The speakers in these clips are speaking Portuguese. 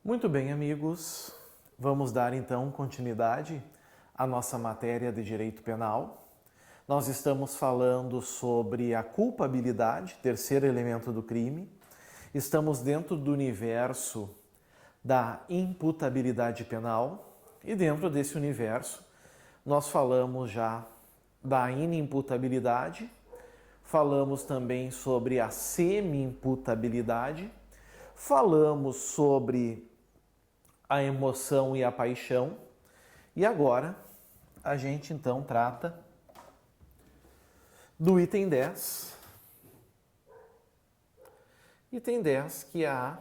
Muito bem, amigos. Vamos dar então continuidade à nossa matéria de direito penal. Nós estamos falando sobre a culpabilidade, terceiro elemento do crime. Estamos dentro do universo da imputabilidade penal e dentro desse universo nós falamos já da inimputabilidade, falamos também sobre a semi-imputabilidade, falamos sobre a emoção e a paixão e agora a gente então trata do item 10. Item 10, que é a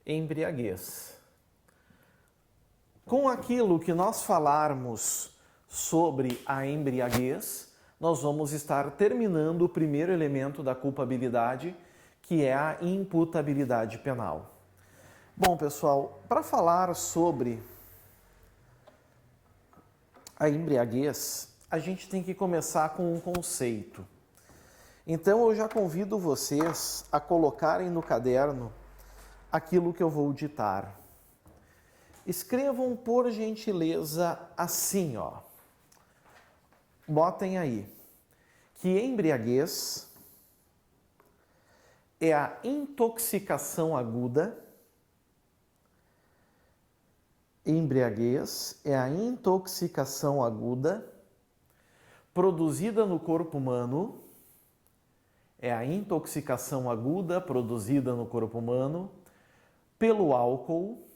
embriaguez. Com aquilo que nós falarmos sobre a embriaguez, nós vamos estar terminando o primeiro elemento da culpabilidade, que é a imputabilidade penal. Bom, pessoal, para falar sobre a embriaguez, a gente tem que começar com um conceito. Então, eu já convido vocês a colocarem no caderno aquilo que eu vou ditar. Escrevam, por gentileza, assim, ó. Botem aí, que embriaguez é a intoxicação aguda. Embriaguez é a intoxicação aguda produzida no corpo humano. É a intoxicação aguda produzida no corpo humano pelo álcool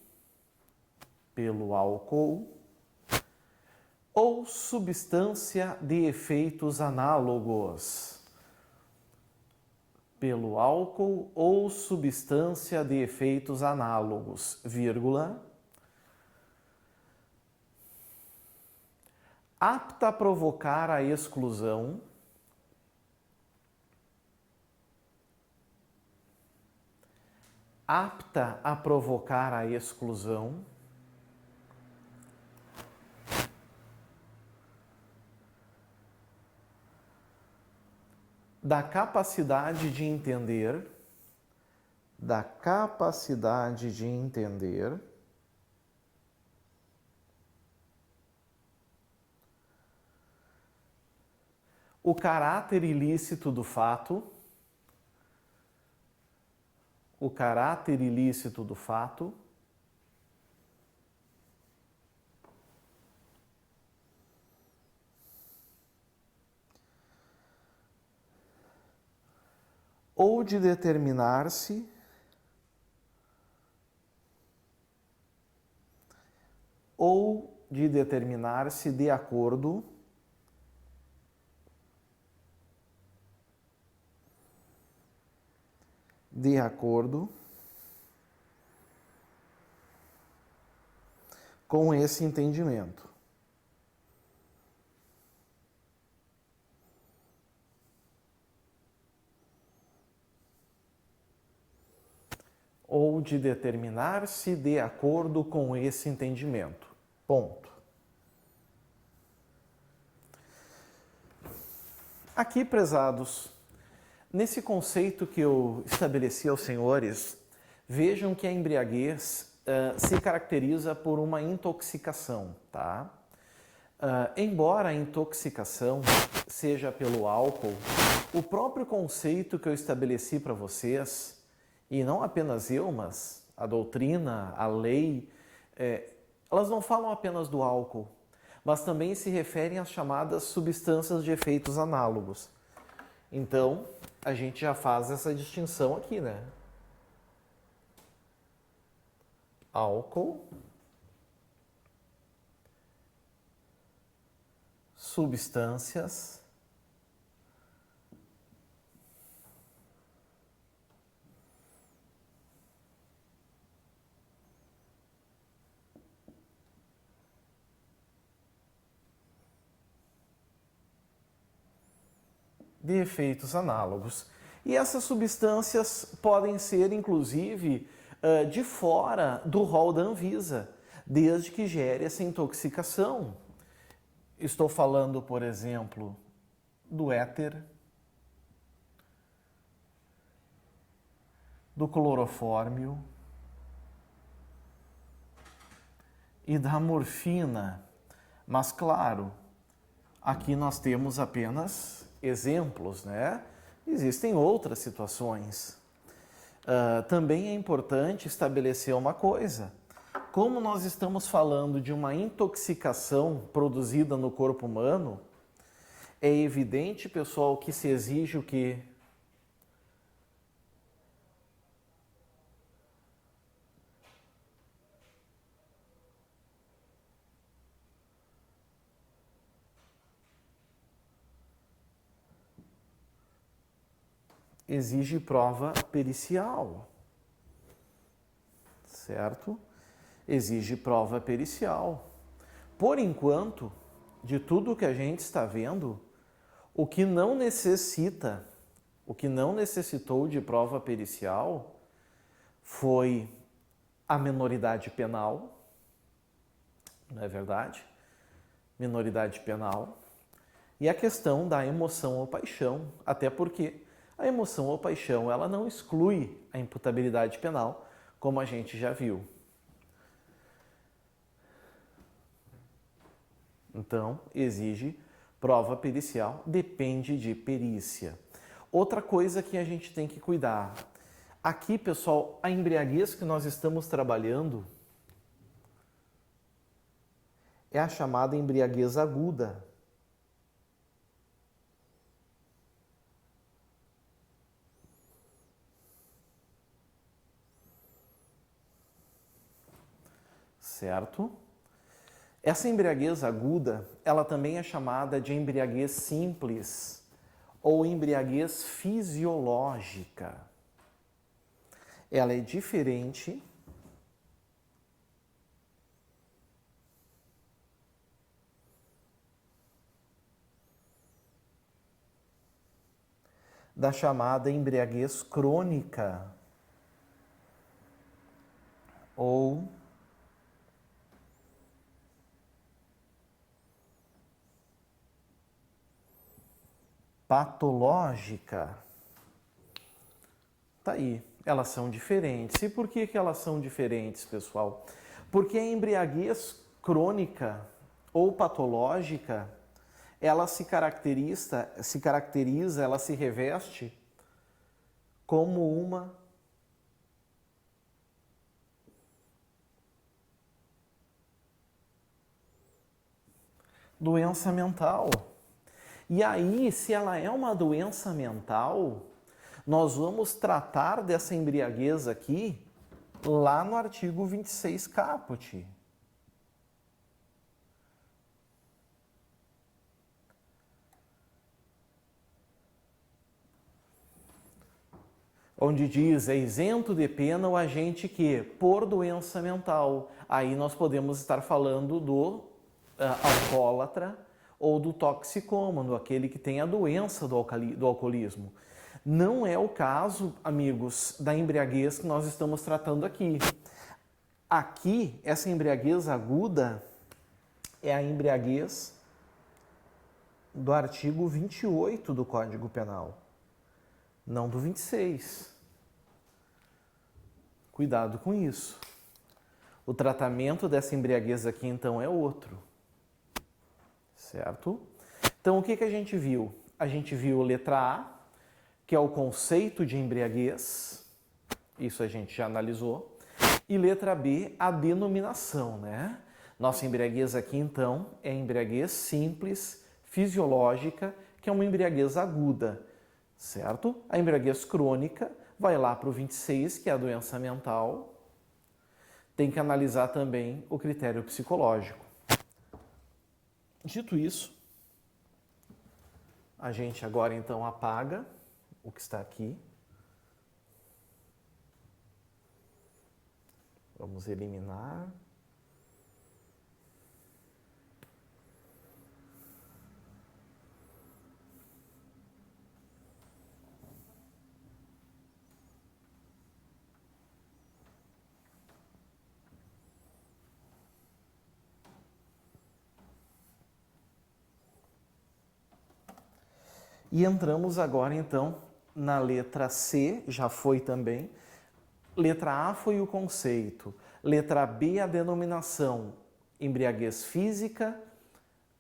ou substância de efeitos análogos. Pelo álcool ou substância de efeitos análogos, vírgula, apta a provocar a exclusão, apta a provocar a exclusão da capacidade de entender, o caráter ilícito do fato, ou de determinar-se de acordo com esse entendimento. Ou de determinar-se de acordo com esse entendimento. Ponto. Aqui, prezados, nesse conceito que eu estabeleci aos senhores, vejam que a embriaguez se caracteriza por uma intoxicação, tá? Embora a intoxicação seja pelo álcool, o próprio conceito que eu estabeleci para vocês, e não apenas eu, mas a doutrina, a lei, elas não falam apenas do álcool, mas também se referem às chamadas substâncias de efeitos análogos. Então, a gente já faz essa distinção aqui, né? Álcool, substâncias de efeitos análogos. E essas substâncias podem ser, inclusive, de fora do rol da Anvisa, desde que gere essa intoxicação. Estou falando, por exemplo, do éter, do clorofórmio e da morfina. Mas, claro, aqui nós temos apenas exemplos, né? Existem outras situações. Também é importante estabelecer uma coisa. Como nós estamos falando de uma intoxicação produzida no corpo humano, é evidente, pessoal, que se exige o quê? Exige prova pericial, certo? Exige prova pericial. Por enquanto, de tudo que a gente está vendo, o que não necessitou de prova pericial foi a minoridade penal, não é verdade? Minoridade penal. E a questão da emoção ou paixão, até porque a emoção ou paixão ela não exclui a imputabilidade penal, como a gente já viu. Então, exige prova pericial, depende de perícia. Outra coisa que a gente tem que cuidar. Aqui, pessoal, a embriaguez que nós estamos trabalhando é a chamada embriaguez aguda. Certo? Essa embriaguez aguda, ela também é chamada de embriaguez simples ou embriaguez fisiológica. Ela é diferente da chamada embriaguez crônica ou patológica. Tá aí, elas são diferentes. E por que elas são diferentes, pessoal? Porque a embriaguez crônica ou patológica, ela se caracteriza, ela se reveste como uma doença mental. E aí, se ela é uma doença mental, nós vamos tratar dessa embriaguez aqui lá no artigo 26 caput. Onde diz, é isento de pena o agente que, por doença mental, aí nós podemos estar falando do alcoólatra ou do toxicômano, aquele que tem a doença do alcoolismo. Não é o caso, amigos, da embriaguez que nós estamos tratando aqui. Aqui, essa embriaguez aguda é a embriaguez do artigo 28 do Código Penal, não do 26. Cuidado com isso. O tratamento dessa embriaguez aqui, então, é outro. Certo? Então, o que a gente viu? A gente viu letra A, que é o conceito de embriaguez. Isso a gente já analisou. E letra B, a denominação, né? Nossa embriaguez aqui, então, é a embriaguez simples, fisiológica, que é uma embriaguez aguda, certo? A embriaguez crônica vai lá para o 26, que é a doença mental. Tem que analisar também o critério psicológico. Dito isso, a gente agora então apaga o que está aqui. Vamos eliminar. E entramos agora então na letra C, já foi também, Letra A foi o conceito. Letra B, a denominação. Embriaguez física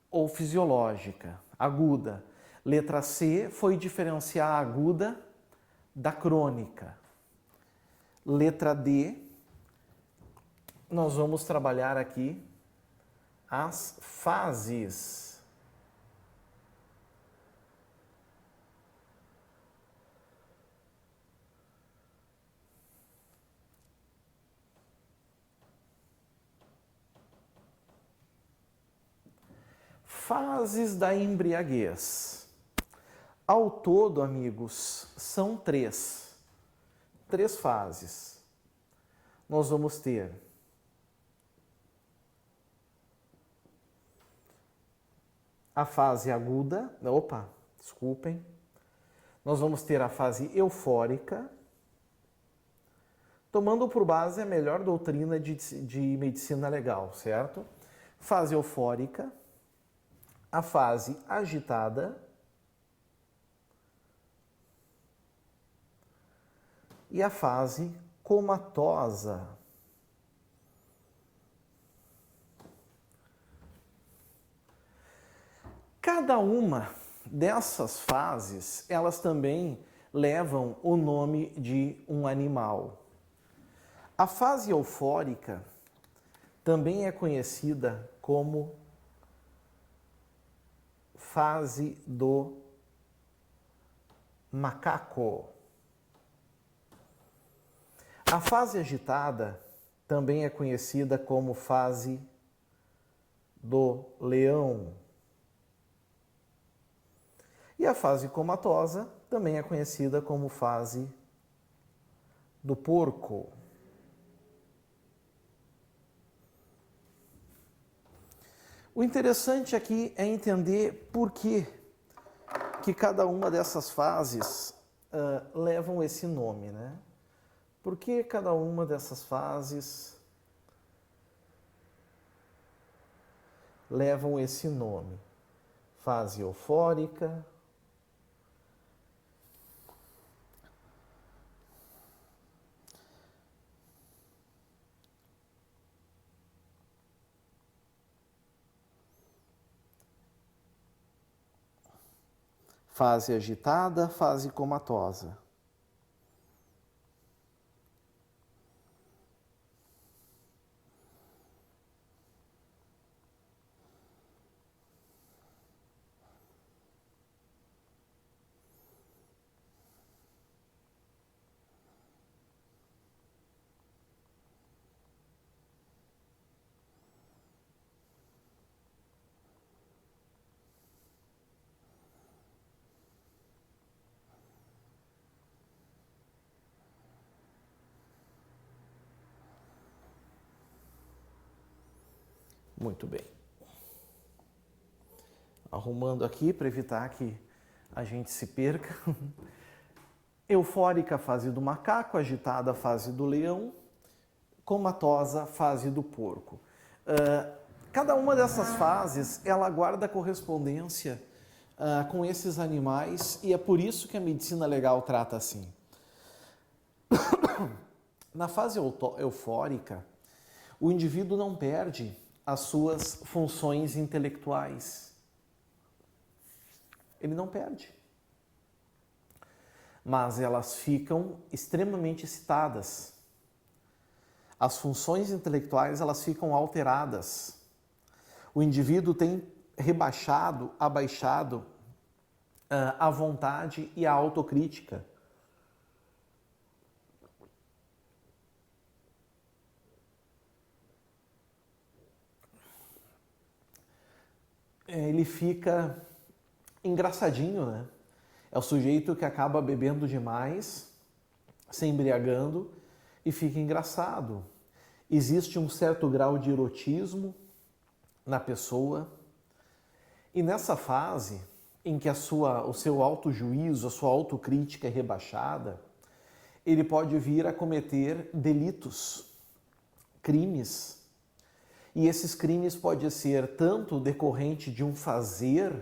ou fisiológica, aguda. Letra C foi diferenciar a aguda da crônica. Letra D, nós vamos trabalhar aqui as fases. Fases da embriaguez. Ao todo, amigos, são três fases. Nós vamos ter a fase aguda, desculpem. Nós vamos ter a fase eufórica, tomando por base a melhor doutrina de medicina legal, certo? Fase eufórica, a fase agitada e a fase comatosa. Cada uma dessas fases, elas também levam o nome de um animal. A fase eufórica também é conhecida como fase do macaco. A fase agitada também é conhecida como fase do leão. E a fase comatosa também é conhecida como fase do porco. O interessante aqui é entender por que cada uma dessas fases levam esse nome, né? Por que cada uma dessas fases levam esse nome? Fase eufórica, fase agitada, fase comatosa. Muito bem. Arrumando aqui para evitar que a gente se perca. Eufórica, fase do macaco. Agitada, fase do leão. Comatosa, fase do porco. Cada uma dessas fases, ela guarda correspondência com esses animais e é por isso que a medicina legal trata assim. Na fase eufórica, o indivíduo não perde as suas funções intelectuais. Ele não perde. Mas elas ficam extremamente excitadas. As funções intelectuais, elas ficam alteradas. O indivíduo tem abaixado a vontade e a autocrítica. Ele fica engraçadinho, né? É o sujeito que acaba bebendo demais, se embriagando e fica engraçado. Existe um certo grau de erotismo na pessoa e nessa fase em que o seu autojuízo, a sua autocrítica é rebaixada, ele pode vir a cometer delitos, crimes. E esses crimes podem ser tanto decorrente de um fazer,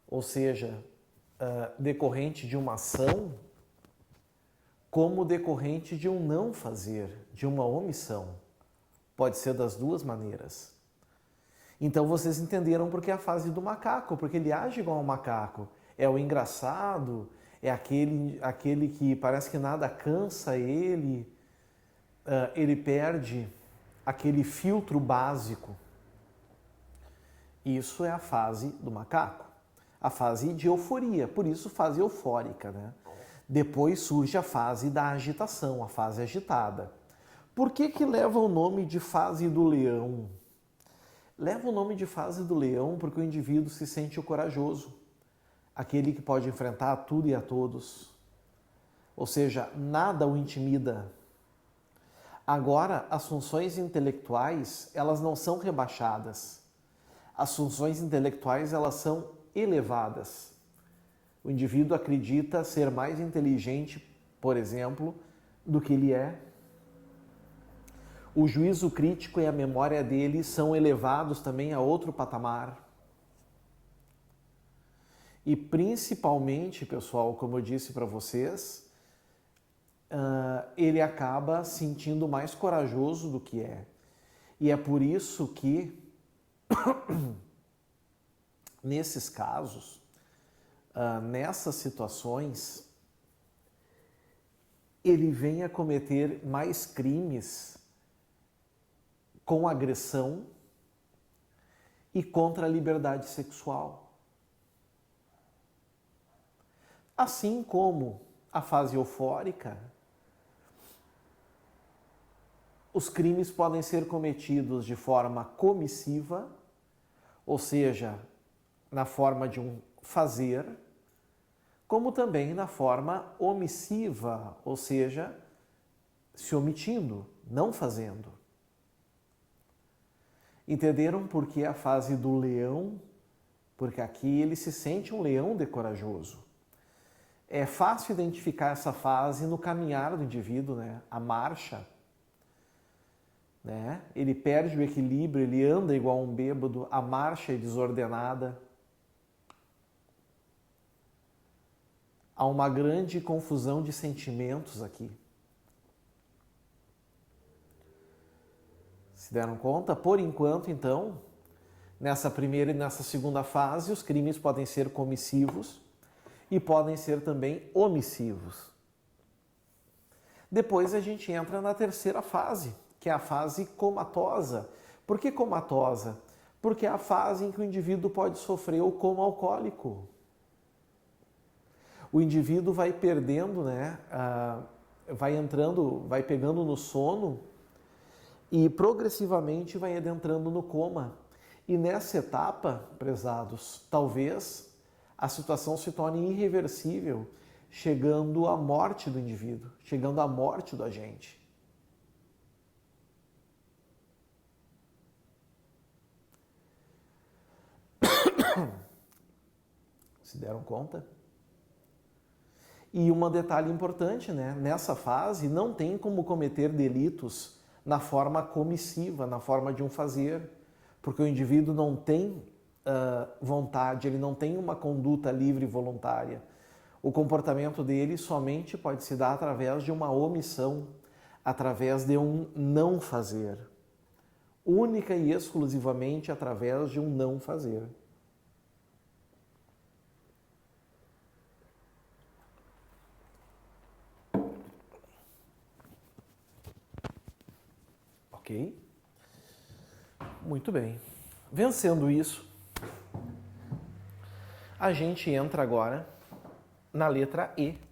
ou seja, decorrente de uma ação, como decorrente de um não fazer, de uma omissão. Pode ser das duas maneiras. Então vocês entenderam porque é a fase do macaco, porque ele age igual um macaco. É o engraçado, é aquele que parece que nada cansa ele, ele perde aquele filtro básico. Isso é a fase do macaco, a fase de euforia, por isso fase eufórica, né? Depois surge a fase da agitação, a fase agitada. Por que que leva o nome de fase do leão? Leva o nome de fase do leão porque o indivíduo se sente o corajoso, aquele que pode enfrentar tudo e a todos. Ou seja, nada o intimida. Agora, as funções intelectuais, elas não são rebaixadas. As funções intelectuais, elas são elevadas. O indivíduo acredita ser mais inteligente, por exemplo, do que ele é. O juízo crítico e a memória dele são elevados também a outro patamar. E principalmente, pessoal, como eu disse para vocês, ele acaba sentindo mais corajoso do que é. E é por isso que, nesses casos, nessas situações, ele vem a cometer mais crimes com agressão e contra a liberdade sexual. Assim como a fase eufórica, os crimes podem ser cometidos de forma comissiva, ou seja, na forma de um fazer, como também na forma omissiva, ou seja, se omitindo, não fazendo. Entenderam por que a fase do leão? Porque aqui ele se sente um leão de corajoso. É fácil identificar essa fase no caminhar do indivíduo, né? A marcha, né? Ele perde o equilíbrio, ele anda igual um bêbado, a marcha é desordenada. Há uma grande confusão de sentimentos aqui. Se deram conta? Por enquanto, então, nessa primeira e nessa segunda fase, os crimes podem ser comissivos e podem ser também omissivos. Depois a gente entra na terceira fase, que é a fase comatosa. Por que comatosa? Porque é a fase em que o indivíduo pode sofrer o coma alcoólico. O indivíduo vai perdendo, né? Vai pegando no sono e progressivamente vai adentrando no coma. E nessa etapa, prezados, talvez a situação se torne irreversível, chegando à morte do indivíduo, chegando à morte do agente. Se deram conta? E um detalhe importante, né? Nessa fase não tem como cometer delitos na forma comissiva, na forma de um fazer, porque o indivíduo não tem vontade, ele não tem uma conduta livre e voluntária. O comportamento dele somente pode se dar através de uma omissão, através de um não fazer. Única e exclusivamente através de um não fazer. Ok? Muito bem. Vencendo isso, a gente entra agora na letra E.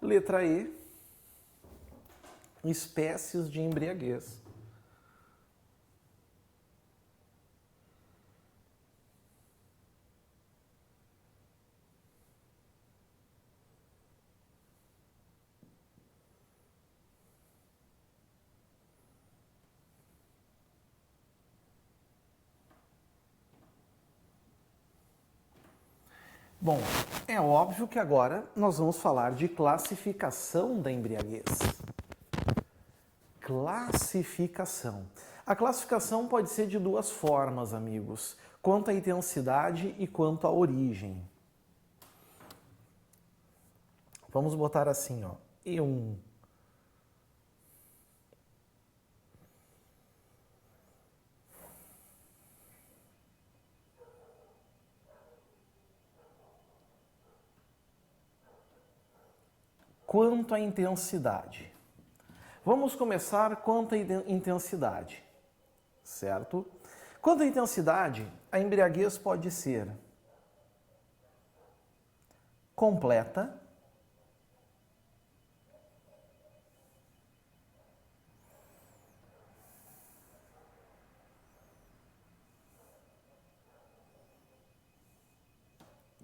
Letra E, espécies de embriaguez. Bom, é óbvio que agora nós vamos falar de classificação da embriaguez. Classificação. A classificação pode ser de duas formas, amigos, quanto à intensidade e quanto à origem. Vamos botar assim, ó, E1. Quanto à intensidade. Vamos começar quanto à intensidade, certo? Quanto à intensidade, a embriaguez pode ser completa,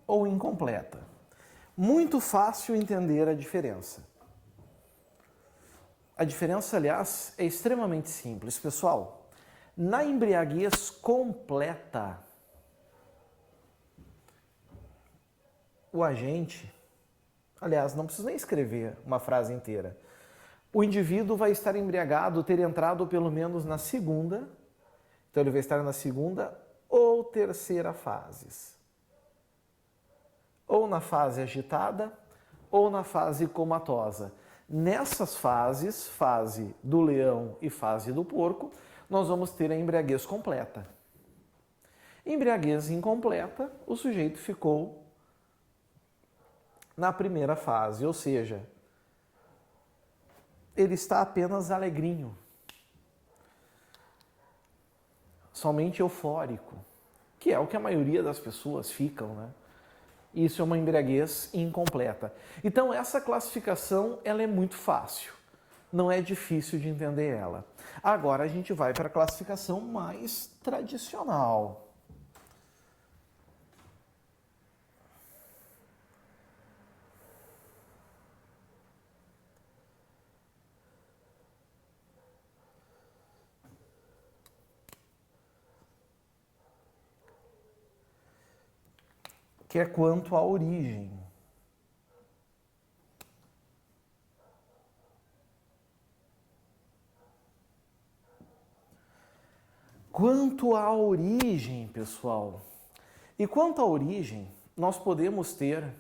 ou incompleta. Muito fácil entender a diferença. A diferença, aliás, é extremamente simples. Pessoal, na embriaguez completa, o agente, aliás, não preciso nem escrever uma frase inteira, o indivíduo vai estar embriagado, ter entrado pelo menos na segunda, então ele vai estar na segunda ou terceira fases. Ou na fase agitada, ou na fase comatosa. Nessas fases, fase do leão e fase do porco, nós vamos ter a embriaguez completa. Embriaguez incompleta, o sujeito ficou na primeira fase, ou seja, ele está apenas alegrinho, somente eufórico, que é o que a maioria das pessoas ficam, né? Isso é uma embriaguez incompleta. Então, essa classificação ela é muito fácil. Não é difícil de entender ela. Agora, a gente vai para a classificação mais tradicional. Que é quanto à origem. Quanto à origem, pessoal. E quanto à origem, nós podemos ter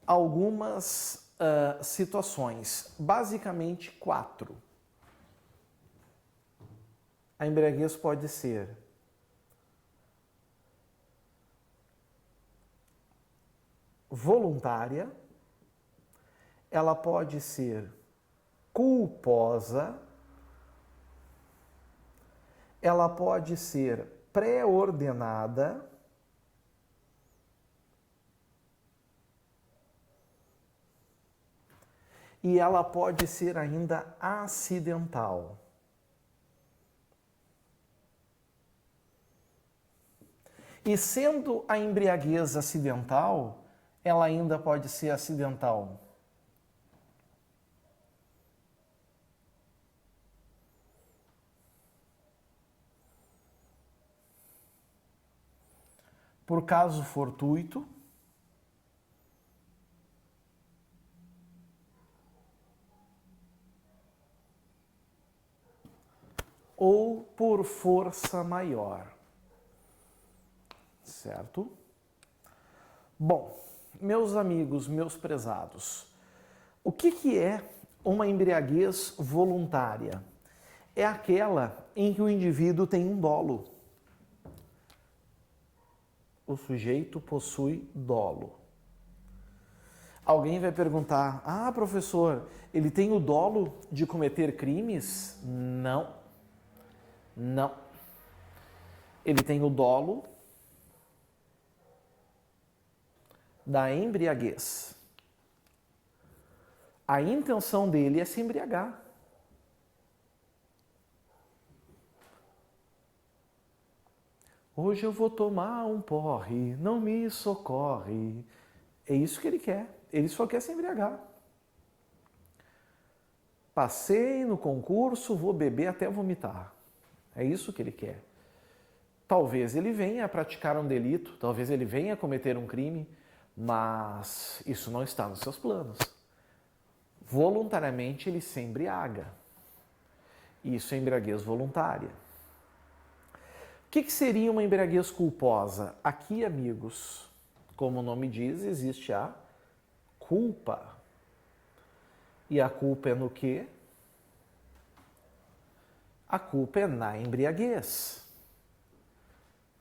algumas situações, basicamente 4. A embriaguez pode ser voluntária, ela pode ser culposa, ela pode ser pré-ordenada, e ela pode ser ainda acidental. E sendo a embriaguez acidental, ela ainda pode ser acidental por caso fortuito, ou por força maior, certo? Bom, meus amigos, meus prezados, o que é uma embriaguez voluntária? É aquela em que o indivíduo tem um dolo. O sujeito possui dolo. Alguém vai perguntar, professor, ele tem o dolo de cometer crimes? Não. Não. Ele tem o dolo da embriaguez. A intenção dele é se embriagar. Hoje eu vou tomar um porre, não me socorre. É isso que ele quer. Ele só quer se embriagar. Passei no concurso, vou beber até vomitar. É isso que ele quer. Talvez ele venha a praticar um delito, talvez ele venha a cometer um crime, mas isso não está nos seus planos. Voluntariamente ele se embriaga. Isso é embriaguez voluntária. O que seria uma embriaguez culposa? Aqui, amigos, como o nome diz, existe a culpa. E a culpa é no quê? A culpa é na embriaguez.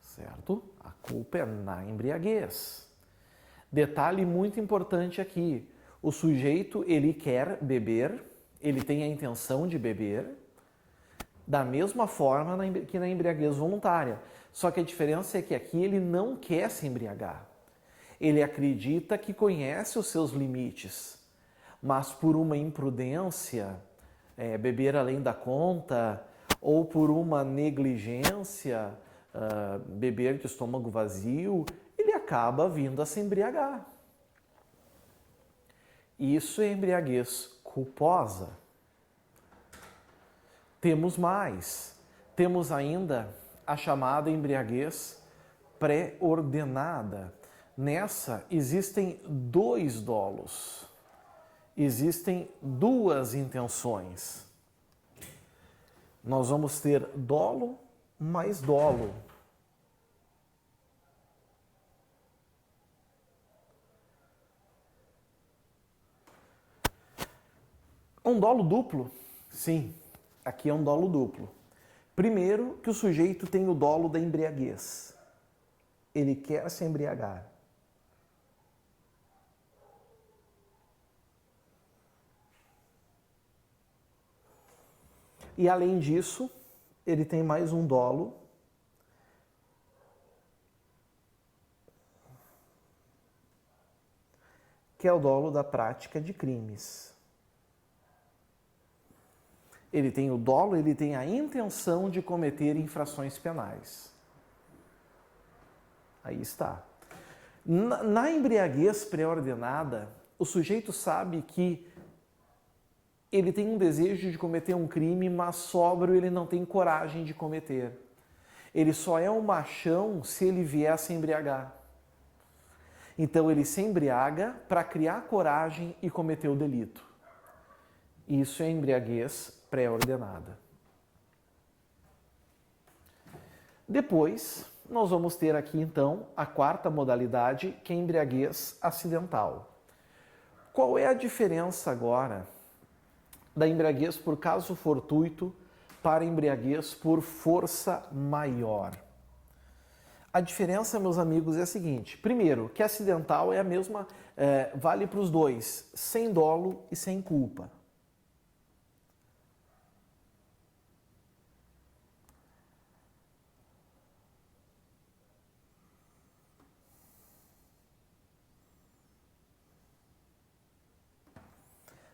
Certo? A culpa é na embriaguez. Detalhe muito importante aqui. O sujeito, ele quer beber, ele tem a intenção de beber, da mesma forma que na embriaguez voluntária. Só que a diferença é que aqui ele não quer se embriagar. Ele acredita que conhece os seus limites, mas por uma imprudência, beber além da conta, ou por uma negligência, beber de estômago vazio, ele acaba vindo a se embriagar. Isso é embriaguez culposa. Temos mais. Temos ainda a chamada embriaguez pré-ordenada. Nessa existem dois dolos. Existem duas intenções. Nós vamos ter dolo mais dolo. Um dolo duplo? Sim, aqui é um dolo duplo. Primeiro, que o sujeito tem o dolo da embriaguez. Ele quer se embriagar. E além disso, ele tem mais um dolo, que é o dolo da prática de crimes. Ele tem o dolo, ele tem a intenção de cometer infrações penais. Aí está. Na embriaguez pré-ordenada, o sujeito sabe que ele tem um desejo de cometer um crime, mas sóbrio ele não tem coragem de cometer. Ele só é um machão se ele vier a se embriagar. Então ele se embriaga para criar coragem e cometer o delito. Isso é embriaguez pré-ordenada. Depois, nós vamos ter aqui então a quarta modalidade, que é a embriaguez acidental. Qual é a diferença agora da embriaguez por caso fortuito para a embriaguez por força maior? A diferença, meus amigos, é a seguinte. Primeiro, que acidental é a mesma, vale para os dois, sem dolo e sem culpa.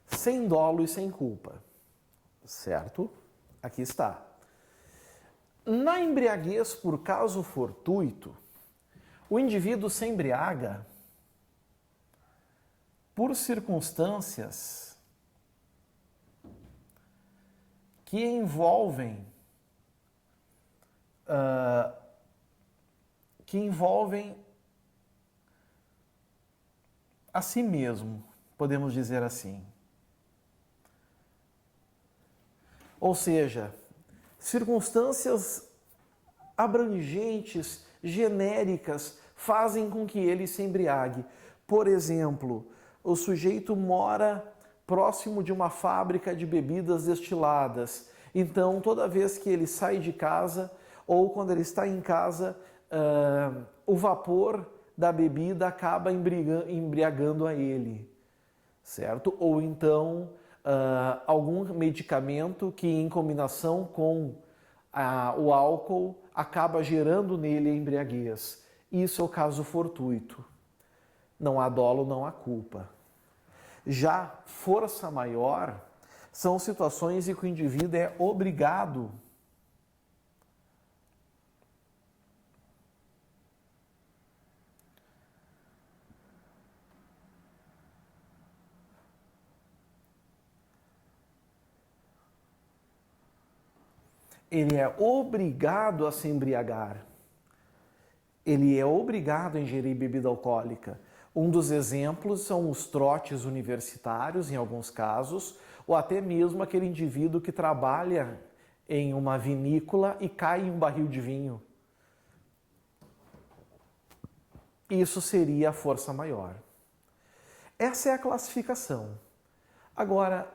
Sem dolo e sem culpa, certo? Aqui está. Na embriaguez por caso fortuito, o indivíduo se embriaga por circunstâncias que envolvem a si mesmo, podemos dizer assim. Ou seja, circunstâncias abrangentes, genéricas, fazem com que ele se embriague. Por exemplo, o sujeito mora próximo de uma fábrica de bebidas destiladas. Então, toda vez que ele sai de casa ou quando ele está em casa, o vapor da bebida acaba embriagando a ele, certo? Ou então, algum medicamento que em combinação com o álcool acaba gerando nele a embriaguez. Isso é o caso fortuito. Não há dolo, não há culpa. Já força maior são situações em que o indivíduo é obrigado a se embriagar. Ele é obrigado a ingerir bebida alcoólica. Um dos exemplos são os trotes universitários, em alguns casos, ou até mesmo aquele indivíduo que trabalha em uma vinícola e cai em um barril de vinho. Isso seria a força maior. Essa é a classificação. Agora,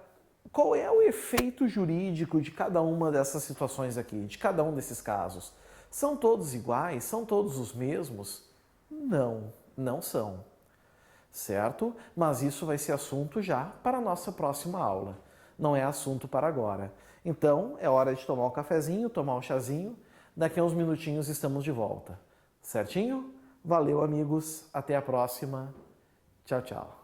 qual é o efeito jurídico de cada uma dessas situações aqui, de cada um desses casos? São todos iguais? São todos os mesmos? Não, não são. Certo? Mas isso vai ser assunto já para a nossa próxima aula. Não é assunto para agora. Então, é hora de tomar um cafezinho, tomar um chazinho. Daqui a uns minutinhos estamos de volta. Certinho? Valeu, amigos. Até a próxima. Tchau, tchau.